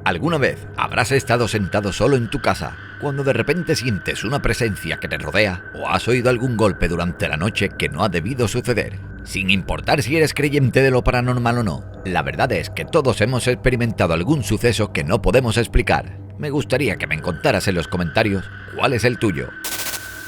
¿Alguna vez habrás estado sentado solo en tu casa cuando de repente sientes una presencia que te rodea o has oído algún golpe durante la noche que no ha debido suceder? Sin importar si eres creyente de lo paranormal o no, la verdad es que todos hemos experimentado algún suceso que no podemos explicar. Me gustaría que me contaras en los comentarios cuál es el tuyo.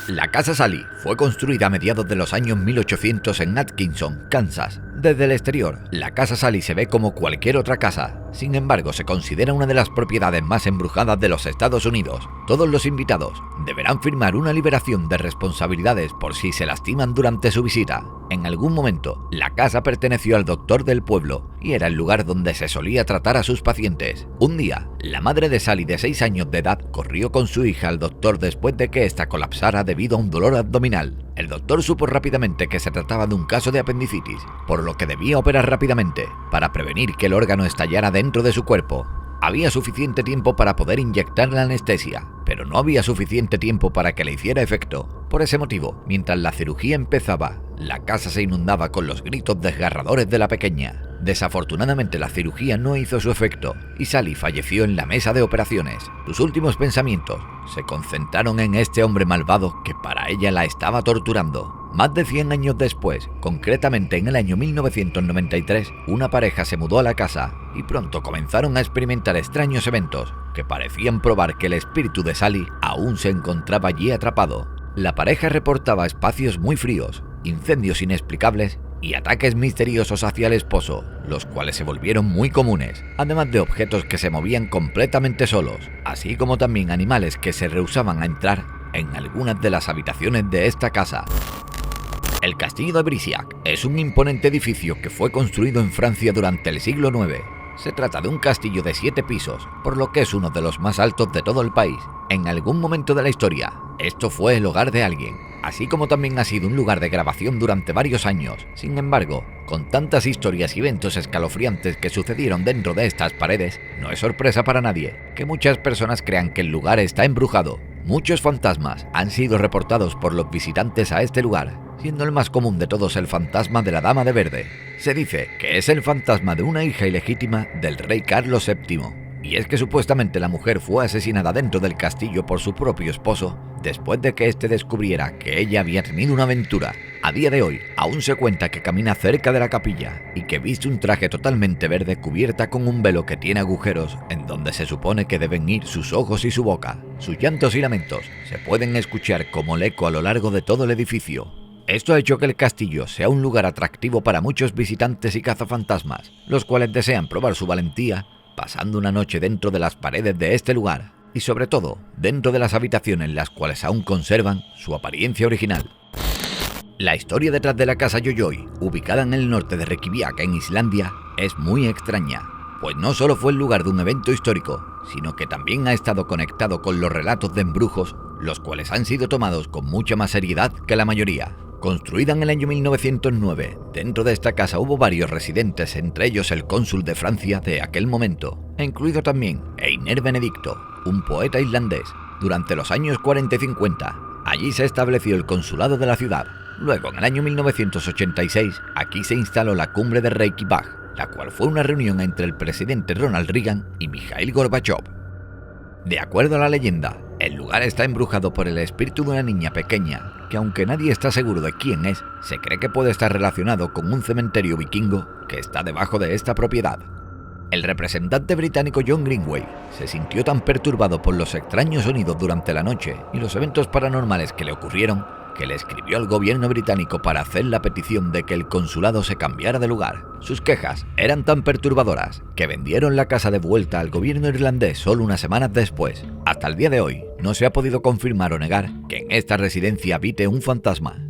La Casa Sally fue construida a mediados de los años 1800 en Atkinson, Kansas. Desde el exterior, la Casa Sally se ve como cualquier otra casa. Sin embargo, se considera una de las propiedades más embrujadas de los Estados Unidos. Todos los invitados deberán firmar una liberación de responsabilidades por si se lastiman durante su visita. En algún momento, la casa perteneció al doctor del pueblo y era el lugar donde se solía tratar a sus pacientes. Un día, la madre de Sally, de 6 años de edad, corrió con su hija al doctor después de que ésta colapsara debido a un dolor abdominal. El doctor supo rápidamente que se trataba de un caso de apendicitis, por lo que debía operar rápidamente para prevenir que el órgano estallara dentro de su cuerpo. Había suficiente tiempo para poder inyectar la anestesia, pero no había suficiente tiempo para que le hiciera efecto. Por ese motivo, mientras la cirugía empezaba, la casa se inundaba con los gritos desgarradores de la pequeña. Desafortunadamente, la cirugía no hizo su efecto y Sally falleció en la mesa de operaciones. Sus últimos pensamientos se concentraron en este hombre malvado que para ella la estaba torturando. Más de 100 años después, concretamente en el año 1993, una pareja se mudó a la casa y pronto comenzaron a experimentar extraños eventos que parecían probar que el espíritu de Sally aún se encontraba allí atrapado. La pareja reportaba espacios muy fríos, incendios inexplicables y ataques misteriosos hacia el esposo, los cuales se volvieron muy comunes, además de objetos que se movían completamente solos, así como también animales que se rehusaban a entrar en algunas de las habitaciones de esta casa. El castillo de Brissiac es un imponente edificio que fue construido en Francia durante el siglo IX. Se trata de un castillo de 7 pisos, por lo que es uno de los más altos de todo el país. En algún momento de la historia, esto fue el hogar de alguien, así como también ha sido un lugar de grabación durante varios años. Sin embargo, con tantas historias y eventos escalofriantes que sucedieron dentro de estas paredes, no es sorpresa para nadie que muchas personas crean que el lugar está embrujado. Muchos fantasmas han sido reportados por los visitantes a este lugar, siendo el más común de todos el fantasma de la Dama de Verde. Se dice que es el fantasma de una hija ilegítima del rey Carlos VII. Y es que supuestamente la mujer fue asesinada dentro del castillo por su propio esposo después de que éste descubriera que ella había tenido una aventura. A día de hoy, aún se cuenta que camina cerca de la capilla y que viste un traje totalmente verde cubierta con un velo que tiene agujeros en donde se supone que deben ir sus ojos y su boca. Sus llantos y lamentos se pueden escuchar como el eco a lo largo de todo el edificio. Esto ha hecho que el castillo sea un lugar atractivo para muchos visitantes y cazafantasmas, los cuales desean probar su valentía pasando una noche dentro de las paredes de este lugar, y sobre todo dentro de las habitaciones las cuales aún conservan su apariencia original. La historia detrás de la casa Yoyoy, ubicada en el norte de Reykjavik en Islandia, es muy extraña, pues no solo fue el lugar de un evento histórico, sino que también ha estado conectado con los relatos de embrujos, los cuales han sido tomados con mucha más seriedad que la mayoría. Construida en el año 1909, dentro de esta casa hubo varios residentes, entre ellos el cónsul de Francia de aquel momento, incluido también Einar Benedicto, un poeta islandés. Durante los años 40 y 50, allí se estableció el consulado de la ciudad. Luego, en el año 1986, aquí se instaló la cumbre de Reykjavik, la cual fue una reunión entre el presidente Ronald Reagan y Mikhail Gorbachev. De acuerdo a la leyenda, el lugar está embrujado por el espíritu de una niña pequeña, que aunque nadie está seguro de quién es, se cree que puede estar relacionado con un cementerio vikingo que está debajo de esta propiedad. El representante británico John Greenway se sintió tan perturbado por los extraños sonidos durante la noche y los eventos paranormales que le ocurrieron, que le escribió al gobierno británico para hacer la petición de que el consulado se cambiara de lugar. Sus quejas eran tan perturbadoras que vendieron la casa de vuelta al gobierno irlandés solo unas semanas después. Hasta el día de hoy no se ha podido confirmar o negar que en esta residencia habite un fantasma.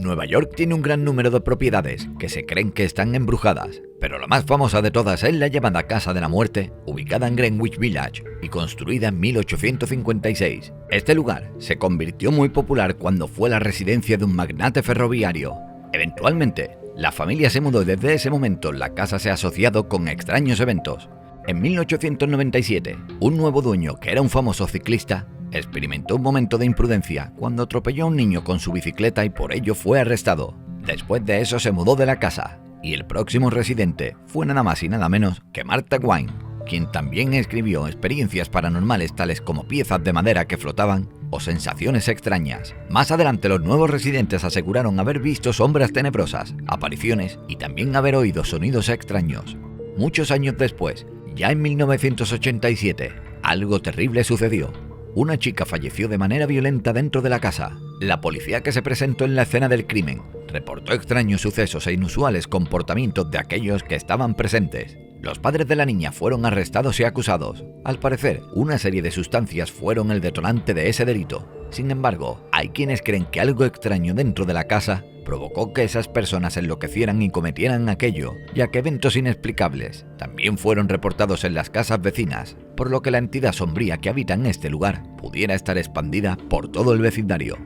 Nueva York tiene un gran número de propiedades que se creen que están embrujadas, pero la más famosa de todas es la llamada Casa de la Muerte, ubicada en Greenwich Village y construida en 1856. Este lugar se convirtió muy popular cuando fue la residencia de un magnate ferroviario. Eventualmente, la familia se mudó y desde ese momento la casa se ha asociado con extraños eventos. En 1897, un nuevo dueño, que era un famoso ciclista, experimentó un momento de imprudencia cuando atropelló a un niño con su bicicleta y por ello fue arrestado. Después de eso se mudó de la casa y el próximo residente fue nada más y nada menos que Martha Wayne, quien también escribió experiencias paranormales tales como piezas de madera que flotaban o sensaciones extrañas. Más adelante los nuevos residentes aseguraron haber visto sombras tenebrosas, apariciones y también haber oído sonidos extraños. Muchos años después, ya en 1987, algo terrible sucedió. Una chica falleció de manera violenta dentro de la casa. La policía que se presentó en la escena del crimen reportó extraños sucesos e inusuales comportamientos de aquellos que estaban presentes. Los padres de la niña fueron arrestados y acusados. Al parecer, una serie de sustancias fueron el detonante de ese delito. Sin embargo, hay quienes creen que algo extraño dentro de la casa provocó que esas personas enloquecieran y cometieran aquello, ya que eventos inexplicables también fueron reportados en las casas vecinas, por lo que la entidad sombría que habita en este lugar pudiera estar expandida por todo el vecindario.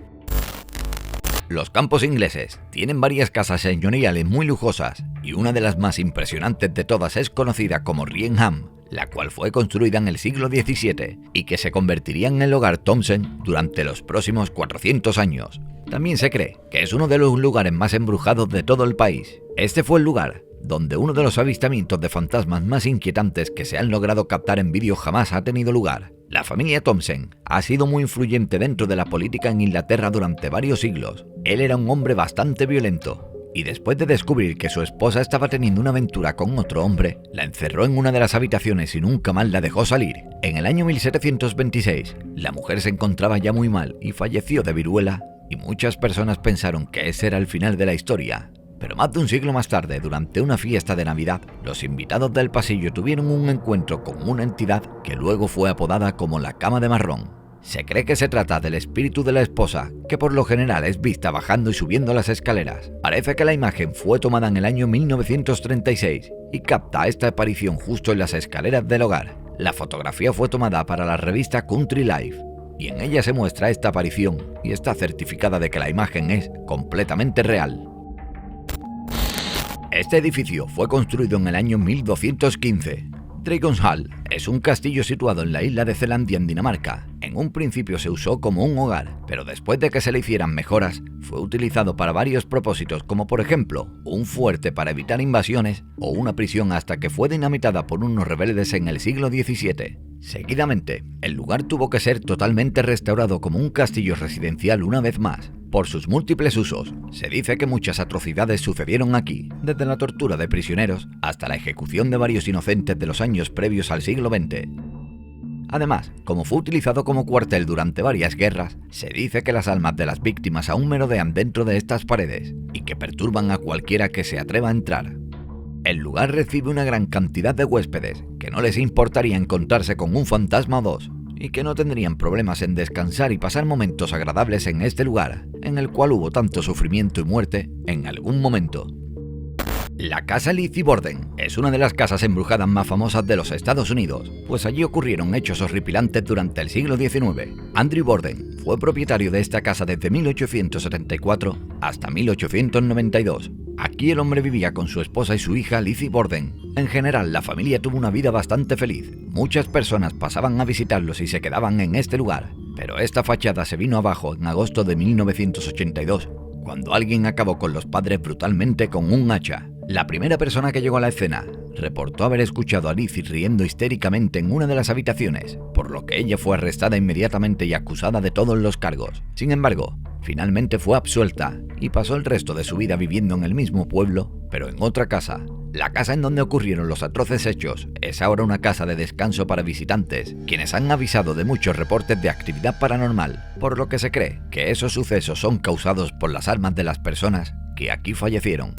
Los Campos ingleses tienen varias casas señoriales muy lujosas y una de las más impresionantes de todas es conocida como Rienham, la cual fue construida en el siglo XVII y que se convertiría en el hogar Thompson durante los próximos 400 años. También se cree que es uno de los lugares más embrujados de todo el país. Este fue el lugar donde uno de los avistamientos de fantasmas más inquietantes que se han logrado captar en vídeo jamás ha tenido lugar. La familia Thompson ha sido muy influyente dentro de la política en Inglaterra durante varios siglos. Él era un hombre bastante violento y después de descubrir que su esposa estaba teniendo una aventura con otro hombre, la encerró en una de las habitaciones y nunca más la dejó salir. En el año 1726, la mujer se encontraba ya muy mal y falleció de viruela, y muchas personas pensaron que ese era el final de la historia. Pero más de un siglo más tarde, durante una fiesta de Navidad, los invitados del pasillo tuvieron un encuentro con una entidad que luego fue apodada como la Cama de Marrón. Se cree que se trata del espíritu de la esposa, que por lo general es vista bajando y subiendo las escaleras. Parece que la imagen fue tomada en el año 1936 y capta esta aparición justo en las escaleras del hogar. La fotografía fue tomada para la revista Country Life, y en ella se muestra esta aparición y está certificada de que la imagen es completamente real. Este edificio fue construido en el año 1215. Dragon's Hall es un castillo situado en la isla de Zelandia en Dinamarca. En un principio se usó como un hogar, pero después de que se le hicieran mejoras, fue utilizado para varios propósitos, como por ejemplo, un fuerte para evitar invasiones o una prisión hasta que fue dinamitada por unos rebeldes en el siglo XVII. Seguidamente, el lugar tuvo que ser totalmente restaurado como un castillo residencial una vez más. Por sus múltiples usos, se dice que muchas atrocidades sucedieron aquí, desde la tortura de prisioneros hasta la ejecución de varios inocentes de los años previos al siglo XX. Además, como fue utilizado como cuartel durante varias guerras, se dice que las almas de las víctimas aún merodean dentro de estas paredes y que perturban a cualquiera que se atreva a entrar. El lugar recibe una gran cantidad de huéspedes que no les importaría encontrarse con un fantasma o dos, y que no tendrían problemas en descansar y pasar momentos agradables en este lugar, en el cual hubo tanto sufrimiento y muerte en algún momento. La casa Lizzie Borden es una de las casas embrujadas más famosas de los Estados Unidos, pues allí ocurrieron hechos horripilantes durante el siglo XIX. Andrew Borden fue propietario de esta casa desde 1874 hasta 1892. Aquí el hombre vivía con su esposa y su hija Lizzie Borden. En general, la familia tuvo una vida bastante feliz. Muchas personas pasaban a visitarlos y se quedaban en este lugar, pero esta fachada se vino abajo en agosto de 1982, cuando alguien acabó con los padres brutalmente con un hacha. La primera persona que llegó a la escena reportó haber escuchado a Lizzie riendo histéricamente en una de las habitaciones, por lo que ella fue arrestada inmediatamente y acusada de todos los cargos. Sin embargo, finalmente fue absuelta y pasó el resto de su vida viviendo en el mismo pueblo, pero en otra casa. La casa en donde ocurrieron los atroces hechos es ahora una casa de descanso para visitantes, quienes han avisado de muchos reportes de actividad paranormal, por lo que se cree que esos sucesos son causados por las almas de las personas que aquí fallecieron.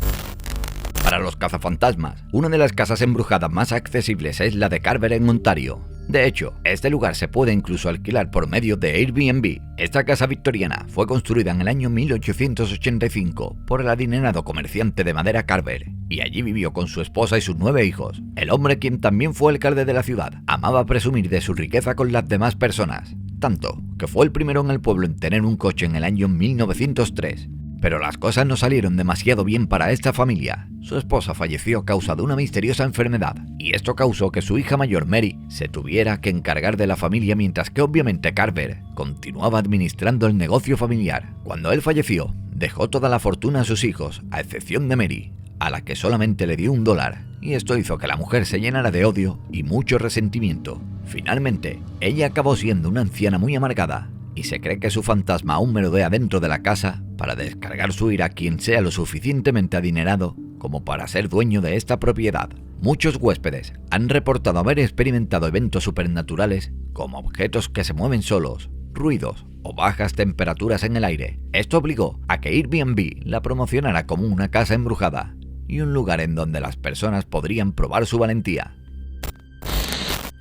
Para los cazafantasmas, una de las casas embrujadas más accesibles es la de Carver en Ontario. De hecho, este lugar se puede incluso alquilar por medio de Airbnb. Esta casa victoriana fue construida en el año 1885 por el adinerado comerciante de madera Carver, y allí vivió con su esposa y sus 9 hijos. El hombre, quien también fue alcalde de la ciudad, amaba presumir de su riqueza con las demás personas, tanto que fue el primero en el pueblo en tener un coche en el año 1903. Pero las cosas no salieron demasiado bien para esta familia. Su esposa falleció a causa de una misteriosa enfermedad, y esto causó que su hija mayor Mary se tuviera que encargar de la familia, mientras que obviamente Carver continuaba administrando el negocio familiar. Cuando él falleció, dejó toda la fortuna a sus hijos, a excepción de Mary, a la que solamente le dio $1, y esto hizo que la mujer se llenara de odio y mucho resentimiento. Finalmente, ella acabó siendo una anciana muy amargada, y se cree que su fantasma aún merodea dentro de la casa para descargar su ira a quien sea lo suficientemente adinerado como para ser dueño de esta propiedad. Muchos huéspedes han reportado haber experimentado eventos supernaturales como objetos que se mueven solos, ruidos o bajas temperaturas en el aire. Esto obligó a que Airbnb la promocionara como una casa embrujada y un lugar en donde las personas podrían probar su valentía.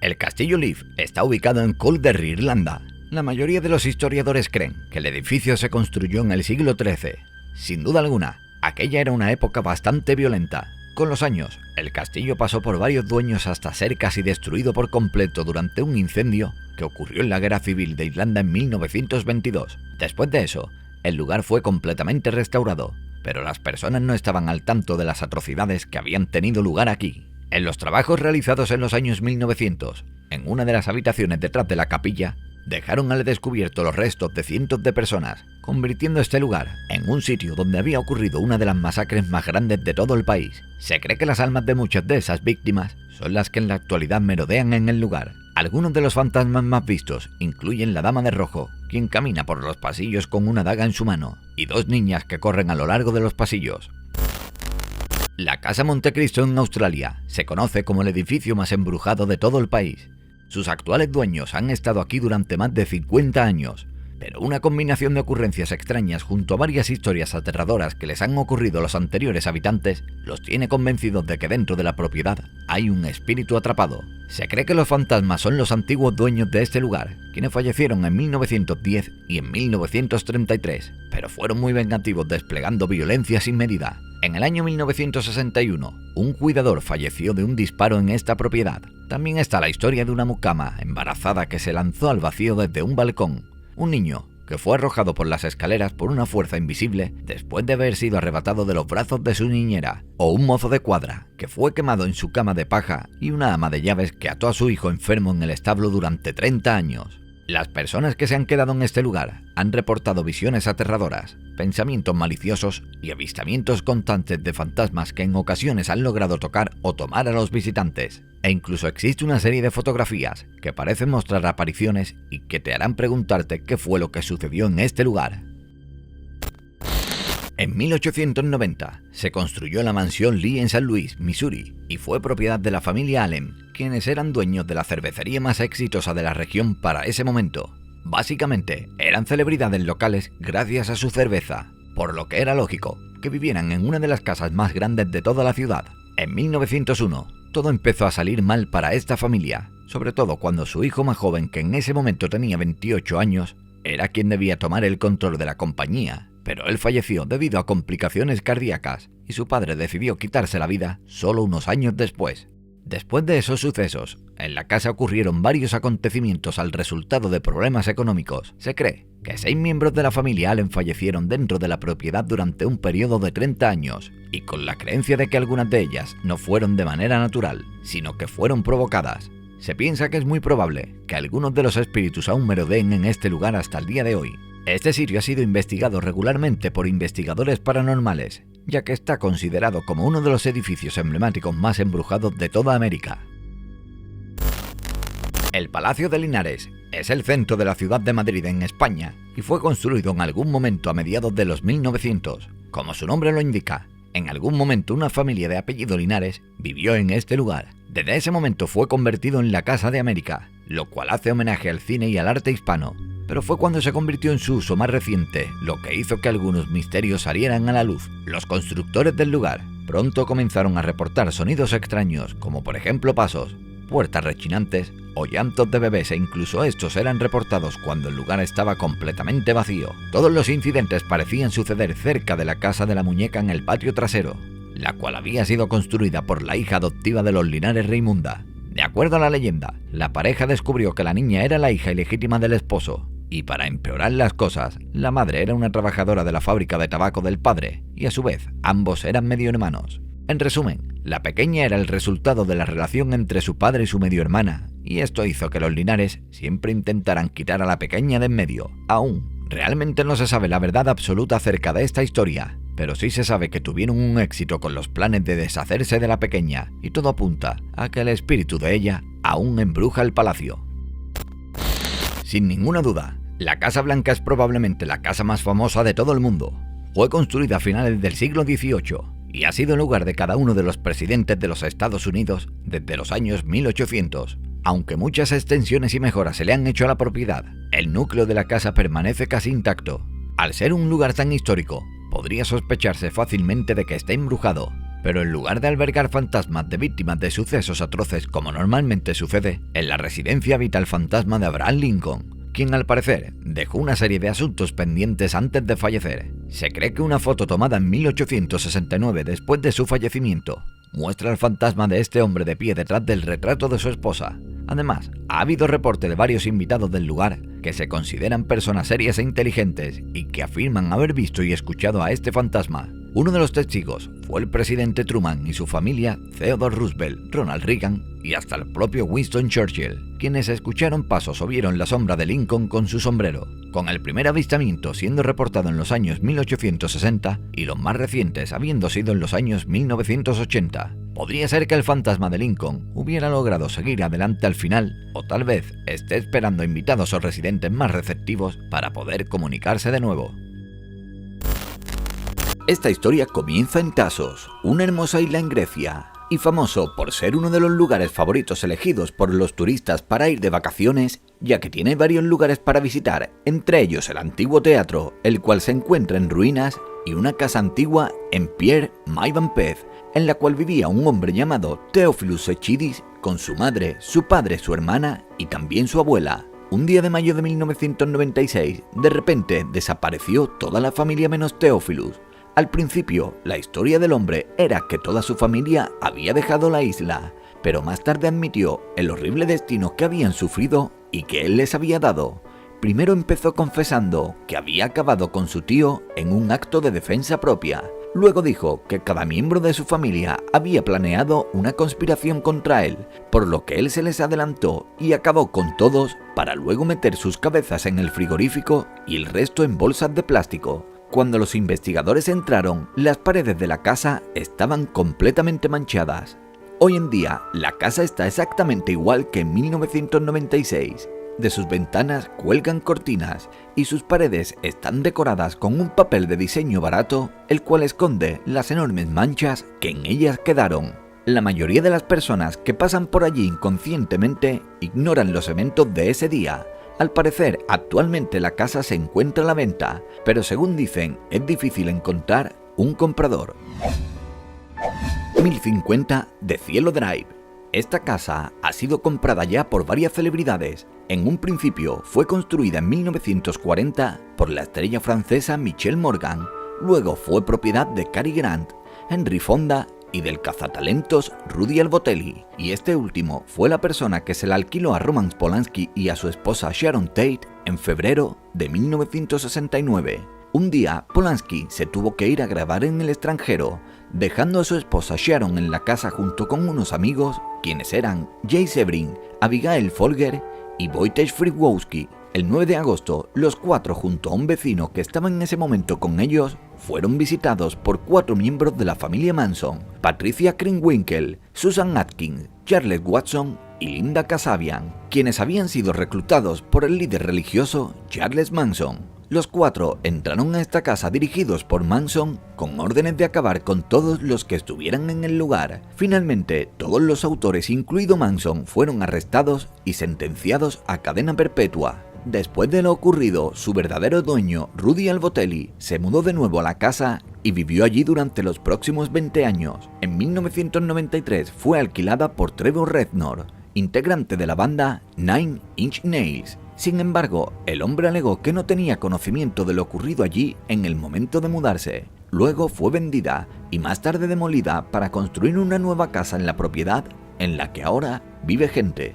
El Castillo Leaf está ubicado en Kildare, Irlanda. La mayoría de los historiadores creen que el edificio se construyó en el siglo XIII. Sin duda alguna, aquella era una época bastante violenta. Con los años, el castillo pasó por varios dueños hasta ser casi destruido por completo durante un incendio que ocurrió en la Guerra Civil de Irlanda en 1922. Después de eso, el lugar fue completamente restaurado, pero las personas no estaban al tanto de las atrocidades que habían tenido lugar aquí. En los trabajos realizados en los años 1900, en una de las habitaciones detrás de la capilla, dejaron al descubierto los restos de cientos de personas, convirtiendo este lugar en un sitio donde había ocurrido una de las masacres más grandes de todo el país. Se cree que las almas de muchas de esas víctimas son las que en la actualidad merodean en el lugar. Algunos de los fantasmas más vistos incluyen la Dama de Rojo, quien camina por los pasillos con una daga en su mano, y dos niñas que corren a lo largo de los pasillos. La Casa Montecristo en Australia se conoce como el edificio más embrujado de todo el país. Sus actuales dueños han estado aquí durante más de 50 años, pero una combinación de ocurrencias extrañas junto a varias historias aterradoras que les han ocurrido a los anteriores habitantes los tiene convencidos de que dentro de la propiedad hay un espíritu atrapado. Se cree que los fantasmas son los antiguos dueños de este lugar, quienes fallecieron en 1910 y en 1933, pero fueron muy vengativos desplegando violencia sin medida. En el año 1961, un cuidador falleció de un disparo en esta propiedad. También está la historia de una mucama embarazada que se lanzó al vacío desde un balcón, un niño que fue arrojado por las escaleras por una fuerza invisible después de haber sido arrebatado de los brazos de su niñera, o un mozo de cuadra que fue quemado en su cama de paja y una ama de llaves que ató a su hijo enfermo en el establo durante 30 años. Las personas que se han quedado en este lugar han reportado visiones aterradoras, pensamientos maliciosos y avistamientos constantes de fantasmas que en ocasiones han logrado tocar o tomar a los visitantes. E incluso existe una serie de fotografías que parecen mostrar apariciones y que te harán preguntarte qué fue lo que sucedió en este lugar. En 1890 se construyó la mansión Lee en San Luis, Missouri, y fue propiedad de la familia Allen, quienes eran dueños de la cervecería más exitosa de la región para ese momento. Básicamente, eran celebridades locales gracias a su cerveza, por lo que era lógico que vivieran en una de las casas más grandes de toda la ciudad. En 1901, todo empezó a salir mal para esta familia, sobre todo cuando su hijo más joven, que en ese momento tenía 28 años, era quien debía tomar el control de la compañía. Pero él falleció debido a complicaciones cardíacas y su padre decidió quitarse la vida solo unos años después. Después de esos sucesos, en la casa ocurrieron varios acontecimientos al resultado de problemas económicos. Se cree que 6 miembros de la familia Allen fallecieron dentro de la propiedad durante un periodo de 30 años, y con la creencia de que algunas de ellas no fueron de manera natural, sino que fueron provocadas. Se piensa que es muy probable que algunos de los espíritus aún merodeen en este lugar hasta el día de hoy. Este sitio ha sido investigado regularmente por investigadores paranormales, ya que está considerado como uno de los edificios emblemáticos más embrujados de toda América. El Palacio de Linares es el centro de la ciudad de Madrid, en España, y fue construido en algún momento a mediados de los 1900. Como su nombre lo indica, en algún momento una familia de apellido Linares vivió en este lugar. Desde ese momento fue convertido en la Casa de América, lo cual hace homenaje al cine y al arte hispano. Pero fue cuando se convirtió en su uso más reciente lo que hizo que algunos misterios salieran a la luz. Los constructores del lugar pronto comenzaron a reportar sonidos extraños, como por ejemplo pasos, puertas rechinantes o llantos de bebés, e incluso estos eran reportados cuando el lugar estaba completamente vacío. Todos los incidentes parecían suceder cerca de la casa de la muñeca en el patio trasero, la cual había sido construida por la hija adoptiva de los Linares, Raimunda. De acuerdo a la leyenda, la pareja descubrió que la niña era la hija ilegítima del esposo, y para empeorar las cosas, la madre era una trabajadora de la fábrica de tabaco del padre, y a su vez, ambos eran medio hermanos. En resumen, la pequeña era el resultado de la relación entre su padre y su medio hermana, y esto hizo que los Linares siempre intentaran quitar a la pequeña de en medio. Aún, realmente no se sabe la verdad absoluta acerca de esta historia, pero sí se sabe que tuvieron un éxito con los planes de deshacerse de la pequeña, y todo apunta a que el espíritu de ella aún embruja el palacio. Sin ninguna duda, la Casa Blanca es probablemente la casa más famosa de todo el mundo. Fue construida a finales del siglo XVIII y ha sido el lugar de cada uno de los presidentes de los Estados Unidos desde los años 1800. Aunque muchas extensiones y mejoras se le han hecho a la propiedad, el núcleo de la casa permanece casi intacto. Al ser un lugar tan histórico, podría sospecharse fácilmente de que está embrujado, pero en lugar de albergar fantasmas de víctimas de sucesos atroces como normalmente sucede, en la residencia habita el fantasma de Abraham Lincoln, quien al parecer dejó una serie de asuntos pendientes antes de fallecer. Se cree que una foto tomada en 1869 después de su fallecimiento muestra al fantasma de este hombre de pie detrás del retrato de su esposa. Además, ha habido reporte de varios invitados del lugar que se consideran personas serias e inteligentes y que afirman haber visto y escuchado a este fantasma. Uno de los testigos fue el presidente Truman y su familia, Theodore Roosevelt, Ronald Reagan y hasta el propio Winston Churchill, quienes escucharon pasos o vieron la sombra de Lincoln con su sombrero, con el primer avistamiento siendo reportado en los años 1860 y los más recientes habiendo sido en los años 1980. Podría ser que el fantasma de Lincoln hubiera logrado seguir adelante al final, o tal vez esté esperando invitados o residentes más receptivos para poder comunicarse de nuevo. Esta historia comienza en Tasos, una hermosa isla en Grecia, y famoso por ser uno de los lugares favoritos elegidos por los turistas para ir de vacaciones, ya que tiene varios lugares para visitar, entre ellos el antiguo teatro, el cual se encuentra en ruinas, y una casa antigua en Pierre Maivampeth, en la cual vivía un hombre llamado Theophilus Echidis con su madre, su padre, su hermana y también su abuela. Un día de mayo de 1996, de repente desapareció toda la familia menos Theophilus. Al principio, la historia del hombre era que toda su familia había dejado la isla, pero más tarde admitió el horrible destino que habían sufrido y que él les había dado. Primero empezó confesando que había acabado con su tío en un acto de defensa propia. Luego dijo que cada miembro de su familia había planeado una conspiración contra él, por lo que él se les adelantó y acabó con todos para luego meter sus cabezas en el frigorífico y el resto en bolsas de plástico. Cuando los investigadores entraron, las paredes de la casa estaban completamente manchadas. Hoy en día, la casa está exactamente igual que en 1996. De sus ventanas cuelgan cortinas y sus paredes están decoradas con un papel de diseño barato, el cual esconde las enormes manchas que en ellas quedaron. La mayoría de las personas que pasan por allí inconscientemente ignoran los eventos de ese día. Al parecer, actualmente la casa se encuentra a la venta, pero según dicen, es difícil encontrar un comprador. 1050 de Cielo Drive. Esta casa ha sido comprada ya por varias celebridades. En un principio fue construida en 1940 por la estrella francesa Michelle Morgan, luego fue propiedad de Cary Grant, Henry Fonda y del cazatalentos Rudy Albotelli, y este último fue la persona que se la alquiló a Roman Polanski y a su esposa Sharon Tate en febrero de 1969. Un día, Polanski se tuvo que ir a grabar en el extranjero, dejando a su esposa Sharon en la casa junto con unos amigos, quienes eran Jay Sebring, Abigail Folger y Wojciech Frykowski. El 9 de agosto, los cuatro junto a un vecino que estaba en ese momento con ellos, fueron visitados por 4 miembros de la familia Manson: Patricia Krenwinkel, Susan Atkins, Charles Watson y Linda Kasabian, quienes habían sido reclutados por el líder religioso Charles Manson. Los 4 entraron a esta casa dirigidos por Manson con órdenes de acabar con todos los que estuvieran en el lugar. Finalmente, todos los autores, incluido Manson, fueron arrestados y sentenciados a cadena perpetua. Después de lo ocurrido, su verdadero dueño, Rudy Albotelli, se mudó de nuevo a la casa y vivió allí durante los próximos 20 años. En 1993 fue alquilada por Trevor Reznor, integrante de la banda Nine Inch Nails. Sin embargo, el hombre alegó que no tenía conocimiento de lo ocurrido allí en el momento de mudarse. Luego fue vendida y más tarde demolida para construir una nueva casa en la propiedad en la que ahora vive gente.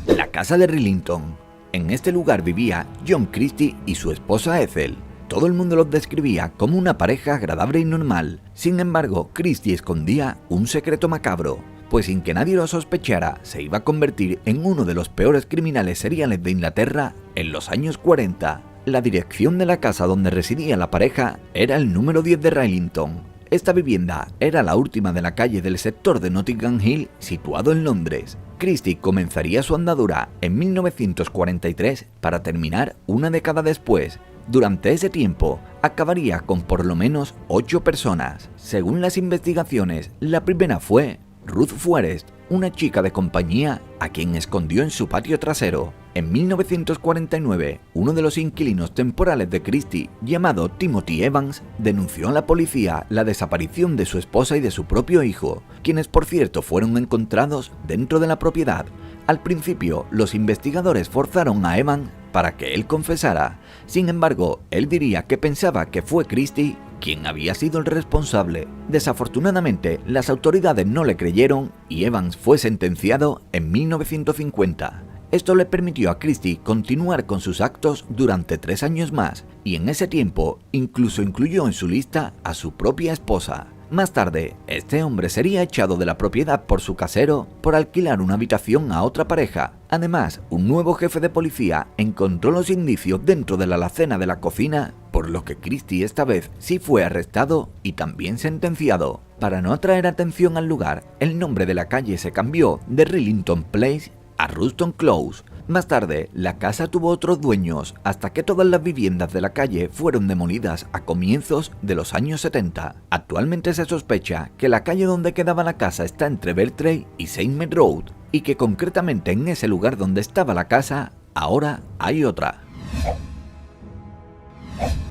La casa de Rillington. En este lugar vivía John Christie y su esposa Ethel. Todo el mundo los describía como una pareja agradable y normal. Sin embargo, Christie escondía un secreto macabro, pues sin que nadie lo sospechara, se iba a convertir en uno de los peores criminales seriales de Inglaterra en los años 40. La dirección de la casa donde residía la pareja era el número 10 de Rillington. Esta vivienda era la última de la calle del sector de Notting Hill, situado en Londres. Christie comenzaría su andadura en 1943 para terminar una década después. Durante ese tiempo, acabaría con por lo menos 8 personas. Según las investigaciones, la primera fue Ruth Forrest, una chica de compañía a quien escondió en su patio trasero. En 1949, uno de los inquilinos temporales de Christie, llamado Timothy Evans, denunció a la policía la desaparición de su esposa y de su propio hijo, quienes por cierto fueron encontrados dentro de la propiedad. Al principio, los investigadores forzaron a Evans para que él confesara. Sin embargo, él diría que pensaba que fue Christie quien había sido el responsable. Desafortunadamente, las autoridades no le creyeron y Evans fue sentenciado en 1950. Esto le permitió a Christie continuar con sus actos durante 3 años más, y en ese tiempo incluso incluyó en su lista a su propia esposa. Más tarde, este hombre sería echado de la propiedad por su casero por alquilar una habitación a otra pareja. Además, un nuevo jefe de policía encontró los indicios dentro de la alacena de la cocina, por lo que Christie esta vez sí fue arrestado y también sentenciado. Para no atraer atención al lugar, el nombre de la calle se cambió de Rillington Place a Ruston Close. Más tarde, la casa tuvo otros dueños hasta que todas las viviendas de la calle fueron demolidas a comienzos de los años 70. Actualmente se sospecha que la calle donde quedaba la casa está entre Berkeley y St. Mary Road, y que concretamente en ese lugar donde estaba la casa, ahora hay otra.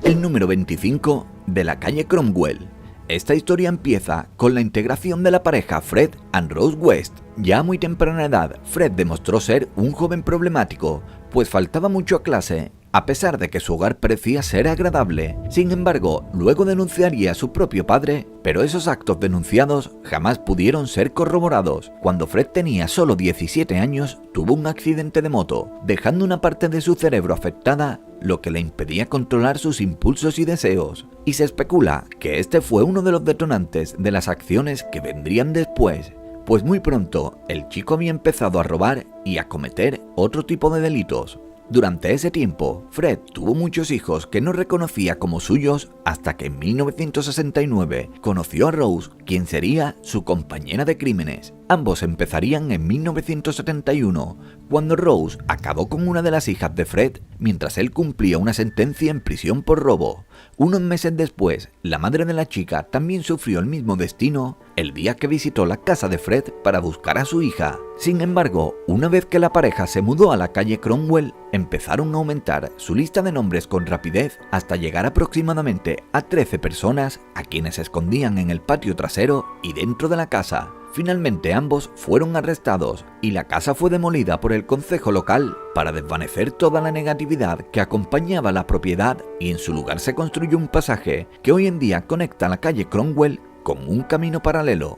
El número 25 de la calle Cromwell. Esta historia empieza con la integración de la pareja Fred and Rose West. Ya a muy temprana edad, Fred demostró ser un joven problemático, pues faltaba mucho a clase, a pesar de que su hogar parecía ser agradable. Sin embargo, luego denunciaría a su propio padre, pero esos actos denunciados jamás pudieron ser corroborados. Cuando Fred tenía solo 17 años, tuvo un accidente de moto, dejando una parte de su cerebro afectada, lo que le impedía controlar sus impulsos y deseos. Y se especula que este fue uno de los detonantes de las acciones que vendrían después, pues muy pronto el chico había empezado a robar y a cometer otro tipo de delitos. Durante ese tiempo, Fred tuvo muchos hijos que no reconocía como suyos hasta que en 1969 conoció a Rose, quien sería su compañera de crímenes. Ambos empezarían en 1971, cuando Rose acabó con una de las hijas de Fred mientras él cumplía una sentencia en prisión por robo. Unos meses después, la madre de la chica también sufrió el mismo destino el día que visitó la casa de Fred para buscar a su hija. Sin embargo, una vez que la pareja se mudó a la calle Cromwell, empezaron a aumentar su lista de nombres con rapidez hasta llegar aproximadamente a 13 personas a quienes se escondían en el patio trasero y dentro de la casa. Finalmente ambos fueron arrestados y la casa fue demolida por el concejo local para desvanecer toda la negatividad que acompañaba la propiedad, y en su lugar se construyó un pasaje que hoy en día conecta la calle Cromwell con un camino paralelo.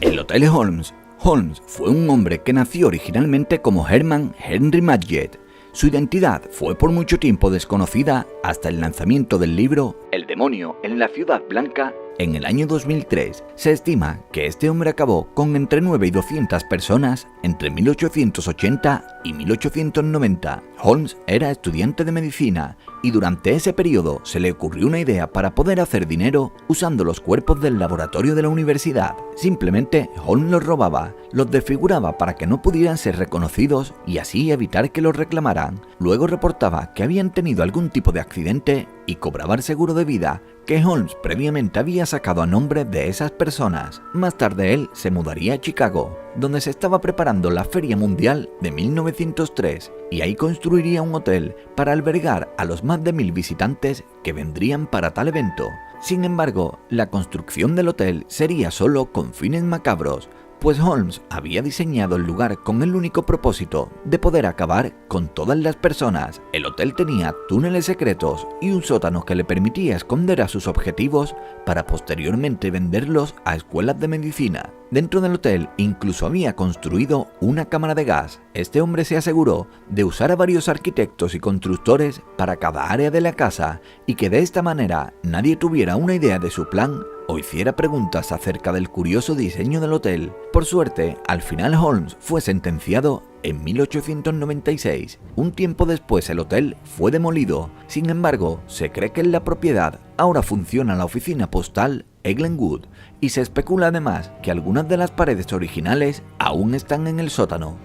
El Hotel Holmes. Holmes fue un hombre que nació originalmente como Herman Henry Madgett. Su identidad fue por mucho tiempo desconocida hasta el lanzamiento del libro El demonio en la ciudad blanca en el año 2003. Se estima que este hombre acabó con entre 9 y 200 personas entre 1880 y 1890. Holmes era estudiante de medicina y durante ese periodo se le ocurrió una idea para poder hacer dinero usando los cuerpos del laboratorio de la universidad. Simplemente Holmes los robaba, los desfiguraba para que no pudieran ser reconocidos y así evitar que los reclamaran. Luego reportaba que habían tenido algún tipo de accidente y cobraba el seguro de vida que Holmes previamente había sacado a nombre de esas personas. Más tarde él se mudaría a Chicago, donde se estaba preparando la Feria Mundial de 1903, y ahí construiría un hotel para albergar a los más de 1000 visitantes que vendrían para tal evento. Sin embargo, la construcción del hotel sería solo con fines macabros, pues Holmes había diseñado el lugar con el único propósito de poder acabar con todas las personas. El hotel tenía túneles secretos y un sótano que le permitía esconder a sus objetivos para posteriormente venderlos a escuelas de medicina. Dentro del hotel incluso había construido una cámara de gas. Este hombre se aseguró de usar a varios arquitectos y constructores para cada área de la casa y que de esta manera nadie tuviera una idea de su plan o hiciera preguntas acerca del curioso diseño del hotel. Por suerte, al final Holmes fue sentenciado en 1896. Un tiempo después el hotel fue demolido. Sin embargo, se cree que en la propiedad ahora funciona la oficina postal Glenwood, y se especula además que algunas de las paredes originales aún están en el sótano.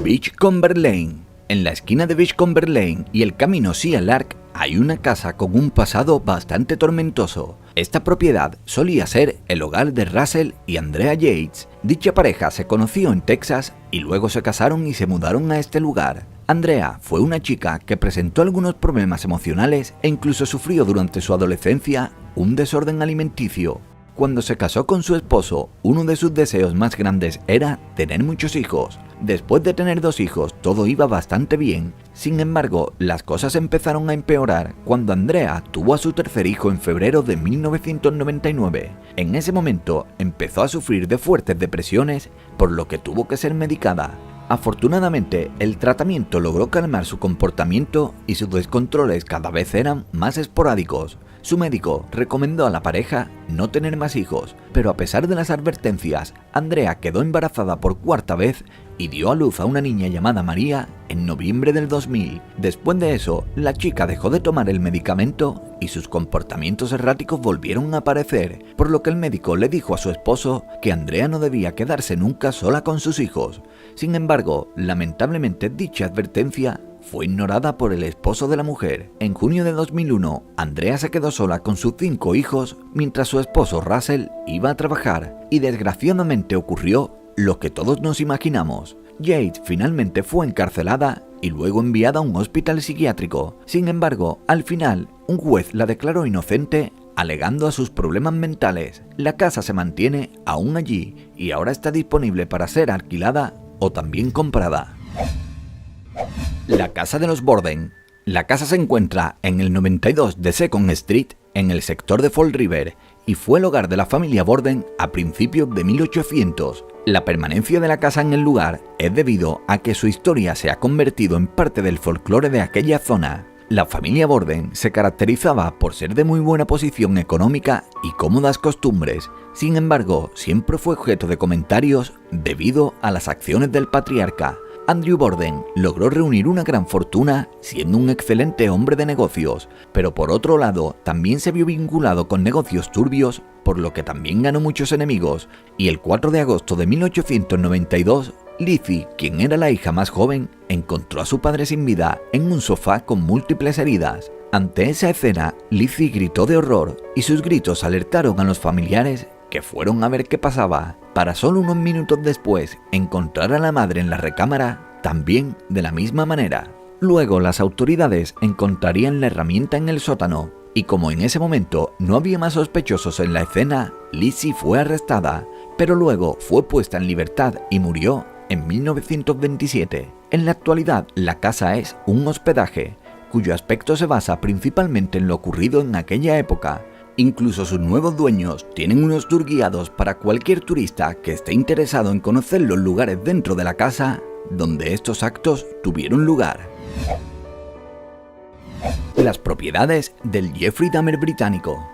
Beachcomber Lane. En la esquina de Beachcomber Lane y el camino Sea Lark hay una casa con un pasado bastante tormentoso. Esta propiedad solía ser el hogar de Russell y Andrea Yates. Dicha pareja se conoció en Texas y luego se casaron y se mudaron a este lugar. Andrea fue una chica que presentó algunos problemas emocionales e incluso sufrió durante su adolescencia un desorden alimenticio. Cuando se casó con su esposo, uno de sus deseos más grandes era tener muchos hijos. Después de tener 2 hijos, todo iba bastante bien. Sin embargo, las cosas empezaron a empeorar cuando Andrea tuvo a su tercer hijo en febrero de 1999. En ese momento, empezó a sufrir de fuertes depresiones, por lo que tuvo que ser medicada. Afortunadamente, el tratamiento logró calmar su comportamiento y sus descontroles cada vez eran más esporádicos. Su médico recomendó a la pareja no tener más hijos, pero a pesar de las advertencias, Andrea quedó embarazada por 4ª vez y dio a luz a una niña llamada María en noviembre del 2000. Después de eso, la chica dejó de tomar el medicamento y sus comportamientos erráticos volvieron a aparecer, por lo que el médico le dijo a su esposo que Andrea no debía quedarse nunca sola con sus hijos. Sin embargo, lamentablemente dicha advertencia fue ignorada por el esposo de la mujer. En junio de 2001, Andrea se quedó sola con sus 5 hijos mientras su esposo Russell iba a trabajar, y desgraciadamente ocurrió lo que todos nos imaginamos. Yates finalmente fue encarcelada y luego enviada a un hospital psiquiátrico. Sin embargo, al final, un juez la declaró inocente alegando a sus problemas mentales. La casa se mantiene aún allí y ahora está disponible para ser alquilada o también comprada. La casa de los Borden. La casa se encuentra en el 92 de Second Street, en el sector de Fall River, y fue el hogar de la familia Borden a principios de 1800. La permanencia de la casa en el lugar es debido a que su historia se ha convertido en parte del folclore de aquella zona. La familia Borden se caracterizaba por ser de muy buena posición económica y cómodas costumbres. Sin embargo, siempre fue objeto de comentarios debido a las acciones del patriarca. Andrew Borden logró reunir una gran fortuna siendo un excelente hombre de negocios, pero por otro lado también se vio vinculado con negocios turbios, por lo que también ganó muchos enemigos, y el 4 de agosto de 1892, Lizzie, quien era la hija más joven, encontró a su padre sin vida en un sofá con múltiples heridas. Ante esa escena, Lizzie gritó de horror y sus gritos alertaron a los familiares, que fueron a ver qué pasaba, para solo unos minutos después encontrar a la madre en la recámara, también de la misma manera. Luego las autoridades encontrarían la herramienta en el sótano, y como en ese momento no había más sospechosos en la escena, Lizzie fue arrestada, pero luego fue puesta en libertad y murió en 1927. En la actualidad, la casa es un hospedaje, cuyo aspecto se basa principalmente en lo ocurrido en aquella época. Incluso sus nuevos dueños tienen unos tours guiados para cualquier turista que esté interesado en conocer los lugares dentro de la casa donde estos actos tuvieron lugar. Las propiedades del Jeffrey Dahmer británico.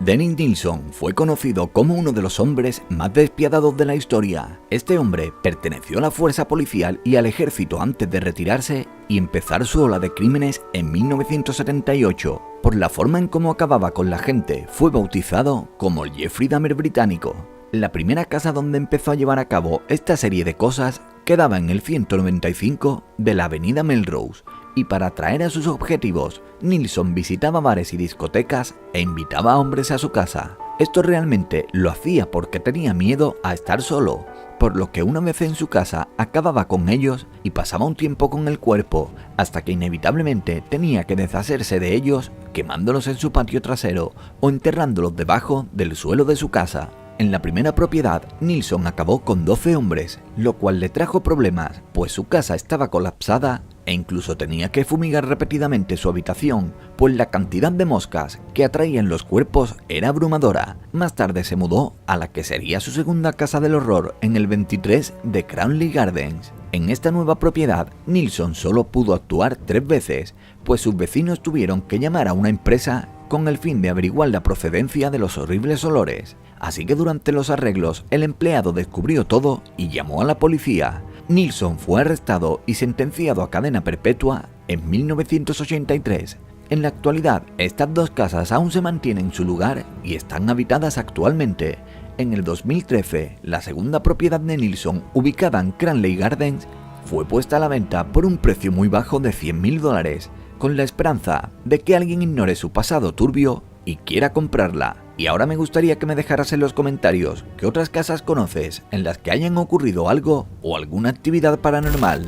Dennis Nilsson fue conocido como uno de los hombres más despiadados de la historia. Este hombre perteneció a la fuerza policial y al ejército antes de retirarse y empezar su ola de crímenes en 1978. Por la forma en cómo acababa con la gente, fue bautizado como el Jeffrey Dahmer británico. La primera casa donde empezó a llevar a cabo esta serie de cosas quedaba en el 195 de la avenida Melrose, y para atraer a sus objetivos, Nilsson visitaba bares y discotecas e invitaba a hombres a su casa. Esto realmente lo hacía porque tenía miedo a estar solo, por lo que una vez en su casa acababa con ellos y pasaba un tiempo con el cuerpo, hasta que inevitablemente tenía que deshacerse de ellos quemándolos en su patio trasero o enterrándolos debajo del suelo de su casa. En la primera propiedad, Nilsson acabó con 12 hombres, lo cual le trajo problemas, pues su casa estaba colapsada e incluso tenía que fumigar repetidamente su habitación, pues la cantidad de moscas que atraían los cuerpos era abrumadora. Más tarde se mudó a la que sería su segunda casa del horror en el 23 de Cranley Gardens. En esta nueva propiedad, Nilsson solo pudo actuar 3 veces, pues sus vecinos tuvieron que llamar a una empresa con el fin de averiguar la procedencia de los horribles olores. Así que durante los arreglos, el empleado descubrió todo y llamó a la policía. Nilsson fue arrestado y sentenciado a cadena perpetua en 1983. En la actualidad, estas dos casas aún se mantienen en su lugar y están habitadas actualmente. En el 2013, la segunda propiedad de Nilsson, ubicada en Cranley Gardens, fue puesta a la venta por un precio muy bajo de $100.000, con la esperanza de que alguien ignore su pasado turbio y quiera comprarla. Y ahora me gustaría que me dejaras en los comentarios qué otras casas conoces en las que hayan ocurrido algo o alguna actividad paranormal.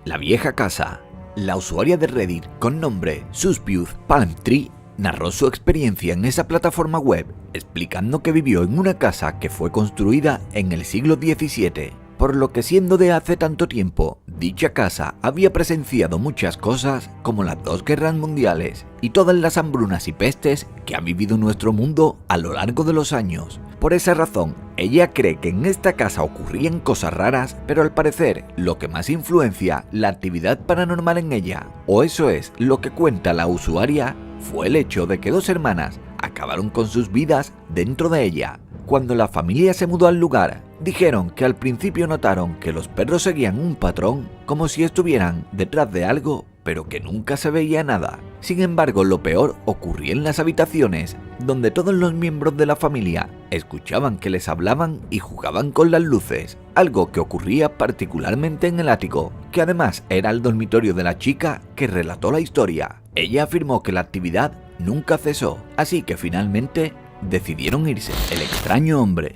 La vieja casa. La usuaria de Reddit con nombre Suspicious Palm Tree narró su experiencia en esa plataforma web, explicando que vivió en una casa que fue construida en el siglo XVII, por lo que siendo de hace tanto tiempo, dicha casa había presenciado muchas cosas como las 2 guerras mundiales y todas las hambrunas y pestes que ha vivido nuestro mundo a lo largo de los años. Por esa razón, ella cree que en esta casa ocurrían cosas raras, pero al parecer lo que más influencia la actividad paranormal en ella, o eso es lo que cuenta la usuaria, fue el hecho de que 2 hermanas acabaron con sus vidas dentro de ella. Cuando la familia se mudó al lugar, dijeron que al principio notaron que los perros seguían un patrón como si estuvieran detrás de algo, pero que nunca se veía nada. Sin embargo, lo peor ocurría en las habitaciones, donde todos los miembros de la familia escuchaban que les hablaban y jugaban con las luces, algo que ocurría particularmente en el ático, que además era el dormitorio de la chica que relató la historia. Ella afirmó que la actividad nunca cesó, así que finalmente decidieron irse. El extraño hombre.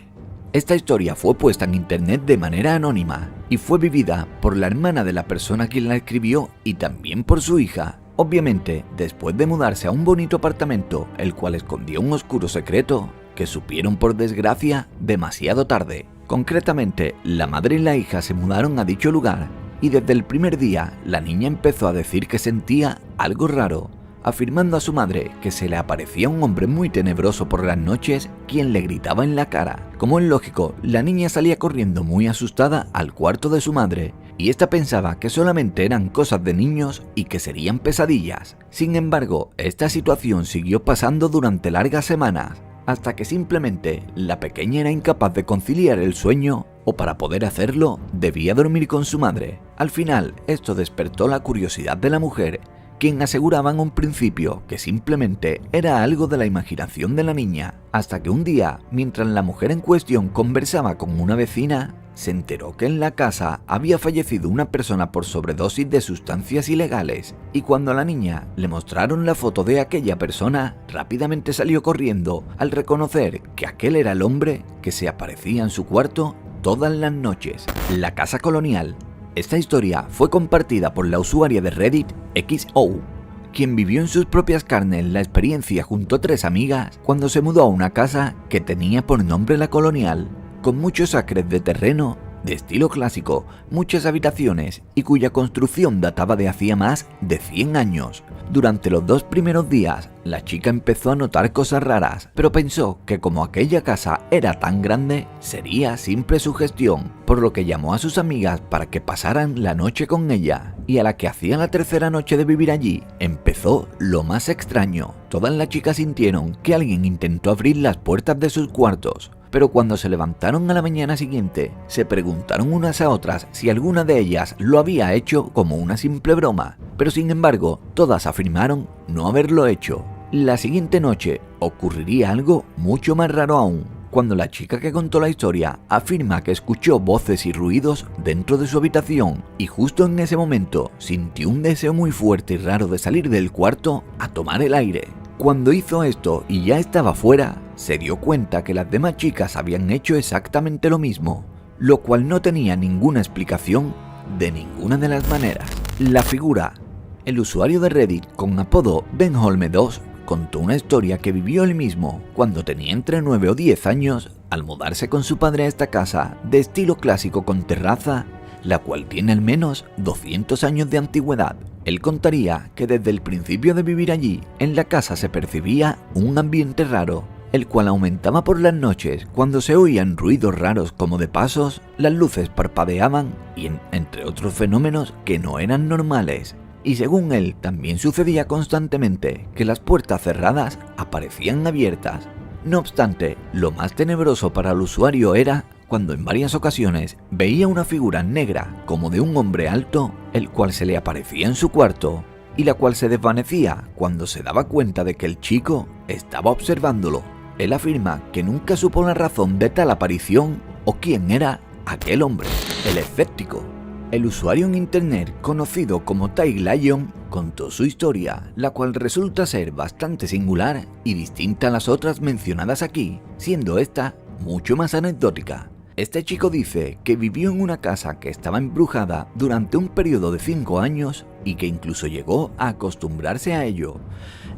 Esta historia fue puesta en internet de manera anónima y fue vivida por la hermana de la persona quien la escribió y también por su hija. Obviamente, después de mudarse a un bonito apartamento, el cual escondía un oscuro secreto que supieron por desgracia demasiado tarde. Concretamente, la madre y la hija se mudaron a dicho lugar y desde el primer día la niña empezó a decir que sentía algo raro, afirmando a su madre que se le aparecía un hombre muy tenebroso por las noches quien le gritaba en la cara. Como es lógico, la niña salía corriendo muy asustada al cuarto de su madre y esta pensaba que solamente eran cosas de niños y que serían pesadillas. Sin embargo, esta situación siguió pasando durante largas semanas, hasta que simplemente la pequeña era incapaz de conciliar el sueño o para poder hacerlo debía dormir con su madre. Al final, esto despertó la curiosidad de la mujer, quien aseguraba en un principio que simplemente era algo de la imaginación de la niña, hasta que un día, mientras la mujer en cuestión conversaba con una vecina, se enteró que en la casa había fallecido una persona por sobredosis de sustancias ilegales, y cuando a la niña le mostraron la foto de aquella persona, rápidamente salió corriendo al reconocer que aquel era el hombre que se aparecía en su cuarto todas las noches. La casa colonial. Esta historia fue compartida por la usuaria de Reddit XO, quien vivió en sus propias carnes la experiencia junto a 3 amigas cuando se mudó a una casa que tenía por nombre La Colonial, con muchos acres de terreno de estilo clásico, muchas habitaciones y cuya construcción databa de hacía más de 100 años. Durante los 2 primeros días, la chica empezó a notar cosas raras, pero pensó que como aquella casa era tan grande, sería simple sugestión, por lo que llamó a sus amigas para que pasaran la noche con ella. Y a la que hacía la tercera noche de vivir allí, empezó lo más extraño. Todas las chicas sintieron que alguien intentó abrir las puertas de sus cuartos, pero cuando se levantaron a la mañana siguiente, se preguntaron unas a otras si alguna de ellas lo había hecho como una simple broma, pero sin embargo, todas afirmaron no haberlo hecho. La siguiente noche ocurriría algo mucho más raro aún, cuando la chica que contó la historia afirma que escuchó voces y ruidos dentro de su habitación y justo en ese momento sintió un deseo muy fuerte y raro de salir del cuarto a tomar el aire. Cuando hizo esto y ya estaba fuera, se dio cuenta que las demás chicas habían hecho exactamente lo mismo, lo cual no tenía ninguna explicación de ninguna de las maneras. La figura. El usuario de Reddit con apodo BenHolme2 contó una historia que vivió él mismo cuando tenía entre 9 o 10 años al mudarse con su padre a esta casa de estilo clásico con terraza, la cual tiene al menos 200 años de antigüedad. Él contaría que desde el principio de vivir allí, en la casa se percibía un ambiente raro, el cual aumentaba por las noches cuando se oían ruidos raros como de pasos, las luces parpadeaban y entre otros fenómenos que no eran normales. y según él también sucedía constantemente que las puertas cerradas aparecían abiertas. No obstante, lo más tenebroso para el usuario era cuando en varias ocasiones veía una figura negra como de un hombre alto, el cual se le aparecía en su cuarto y la cual se desvanecía cuando se daba cuenta de que el chico estaba observándolo. Él afirma que nunca supo la razón de tal aparición o quién era aquel hombre. El escéptico. El usuario en internet conocido como Ty Lion contó su historia, la cual resulta ser bastante singular y distinta a las otras mencionadas aquí, siendo esta mucho más anecdótica. Este chico dice que vivió en una casa que estaba embrujada durante un periodo de 5 años y que incluso llegó a acostumbrarse a ello.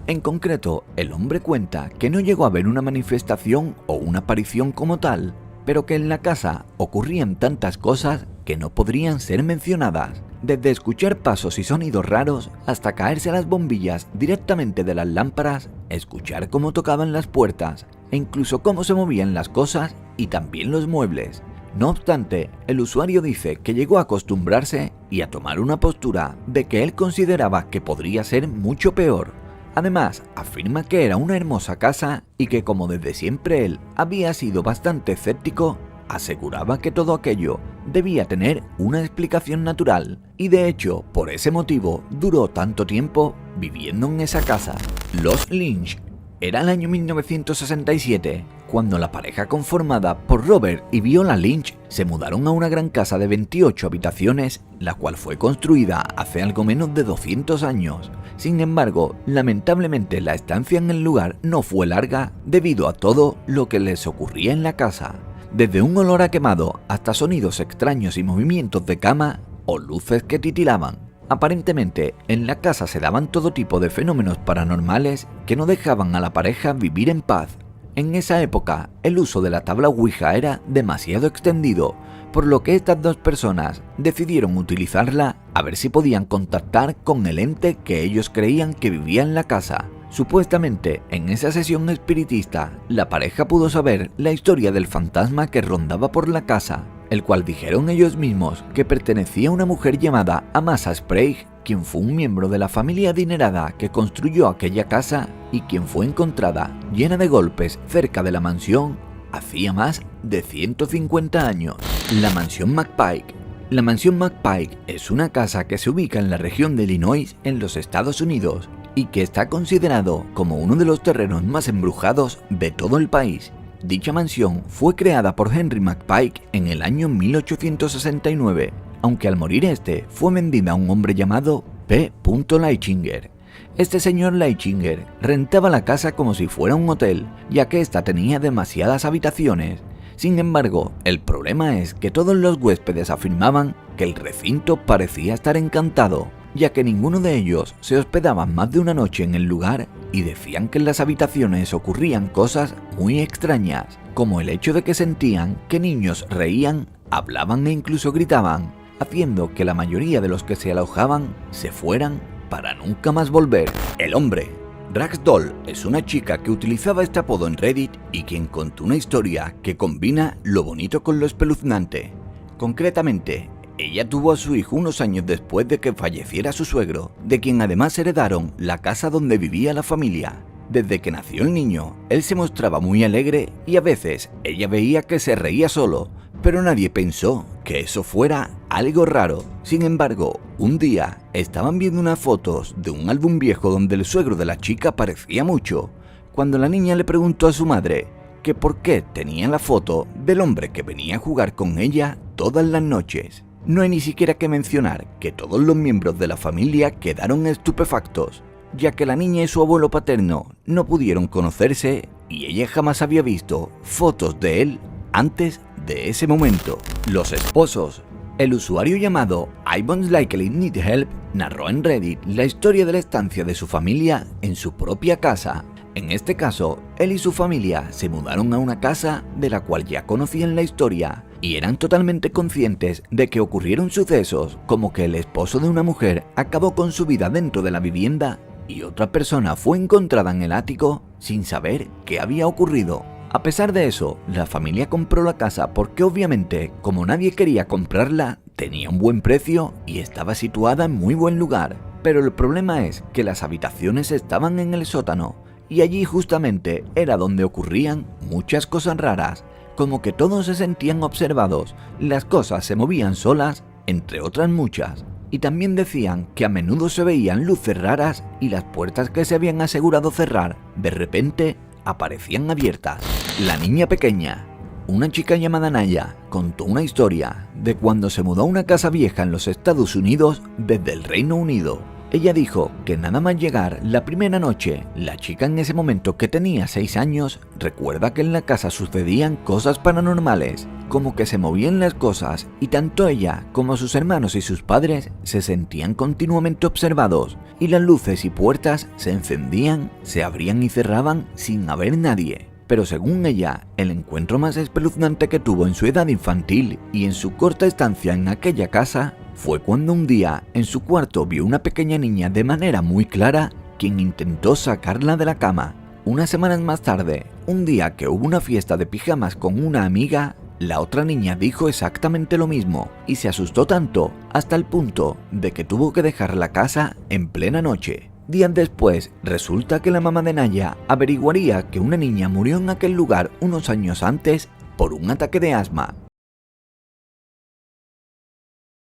En concreto, el hombre cuenta que no llegó a ver una manifestación o una aparición como tal, pero que en la casa ocurrían tantas cosas que no podrían ser mencionadas, desde escuchar pasos y sonidos raros hasta caerse las bombillas directamente de las lámparas, escuchar cómo tocaban las puertas e incluso cómo se movían las cosas y también los muebles. No obstante, el usuario dice que llegó a acostumbrarse y a tomar una postura de que él consideraba que podría ser mucho peor. Además, afirma que era una hermosa casa y que como desde siempre él había sido bastante escéptico, aseguraba que todo aquello debía tener una explicación natural y de hecho, por ese motivo, duró tanto tiempo viviendo en esa casa. Los Lynch. Era el año 1967, cuando la pareja conformada por Robert y Viola Lynch se mudaron a una gran casa de 28 habitaciones, la cual fue construida hace algo menos de 200 años. Sin embargo, lamentablemente la estancia en el lugar no fue larga debido a todo lo que les ocurría en la casa, desde un olor a quemado hasta sonidos extraños y movimientos de cama o luces que titilaban. Aparentemente, en la casa se daban todo tipo de fenómenos paranormales que no dejaban a la pareja vivir en paz. En esa época, el uso de la tabla Ouija era demasiado extendido, por lo que estas dos personas decidieron utilizarla a ver si podían contactar con el ente que ellos creían que vivía en la casa. Supuestamente, en esa sesión espiritista, la pareja pudo saber la historia del fantasma que rondaba por la casa, el cual dijeron ellos mismos que pertenecía a una mujer llamada Amasa Sprague, quien fue un miembro de la familia adinerada que construyó aquella casa y quien fue encontrada llena de golpes cerca de la mansión hacía más de 150 años. La mansión McPike. La mansión McPike es una casa que se ubica en la región de Illinois en los Estados Unidos y que está considerado como uno de los terrenos más embrujados de todo el país. Dicha mansión fue creada por Henry McPike en el año 1869, aunque al morir este fue vendida a un hombre llamado P. Leichinger. Este señor Leichinger rentaba la casa como si fuera un hotel, ya que ésta tenía demasiadas habitaciones. Sin embargo, el problema es que todos los huéspedes afirmaban que el recinto parecía estar encantado, ya que ninguno de ellos se hospedaba más de una noche en el lugar y decían que en las habitaciones ocurrían cosas muy extrañas, como el hecho de que sentían que niños reían, hablaban e incluso gritaban, haciendo que la mayoría de los que se alojaban se fueran para nunca más volver. El hombre. Ragsdoll es una chica que utilizaba este apodo en Reddit y quien contó una historia que combina lo bonito con lo espeluznante. Concretamente, ella tuvo a su hijo unos años después de que falleciera su suegro, de quien además heredaron la casa donde vivía la familia. Desde que nació el niño, él se mostraba muy alegre y a veces ella veía que se reía solo, pero nadie pensó que eso fuera algo raro. Sin embargo, un día estaban viendo unas fotos de un álbum viejo donde el suegro de la chica aparecía mucho, cuando la niña le preguntó a su madre que por qué tenía la foto del hombre que venía a jugar con ella todas las noches. No hay ni siquiera que mencionar que todos los miembros de la familia quedaron estupefactos, ya que la niña y su abuelo paterno no pudieron conocerse y ella jamás había visto fotos de él antes de ese momento. Los esposos. El usuario llamado Ivan's Likely Need Help narró en Reddit la historia de la estancia de su familia en su propia casa. En este caso, él y su familia se mudaron a una casa de la cual ya conocían la historia y eran totalmente conscientes de que ocurrieron sucesos como que el esposo de una mujer acabó con su vida dentro de la vivienda y otra persona fue encontrada en el ático sin saber qué había ocurrido. A pesar de eso, la familia compró la casa porque obviamente, como nadie quería comprarla, tenía un buen precio y estaba situada en muy buen lugar. Pero el problema es que las habitaciones estaban en el sótano, y allí justamente era donde ocurrían muchas cosas raras, como que todos se sentían observados, las cosas se movían solas, entre otras muchas. Y también decían que a menudo se veían luces raras y las puertas que se habían asegurado cerrar, de repente, aparecían abiertas. La niña pequeña, una chica llamada Naya, contó una historia de cuando se mudó a una casa vieja en los Estados Unidos desde el Reino Unido. Ella dijo que nada más llegar la primera noche, la chica en ese momento que tenía 6 años, recuerda que en la casa sucedían cosas paranormales, como que se movían las cosas y tanto ella como sus hermanos y sus padres se sentían continuamente observados y las luces y puertas se encendían, se abrían y cerraban sin haber nadie. Pero según ella, el encuentro más espeluznante que tuvo en su edad infantil y en su corta estancia en aquella casa fue cuando un día en su cuarto vio una pequeña niña de manera muy clara, quien intentó sacarla de la cama. Unas semanas más tarde, un día que hubo una fiesta de pijamas con una amiga, la otra niña dijo exactamente lo mismo y se asustó tanto hasta el punto de que tuvo que dejar la casa en plena noche. Días después, resulta que la mamá de Naya averiguaría que una niña murió en aquel lugar unos años antes por un ataque de asma.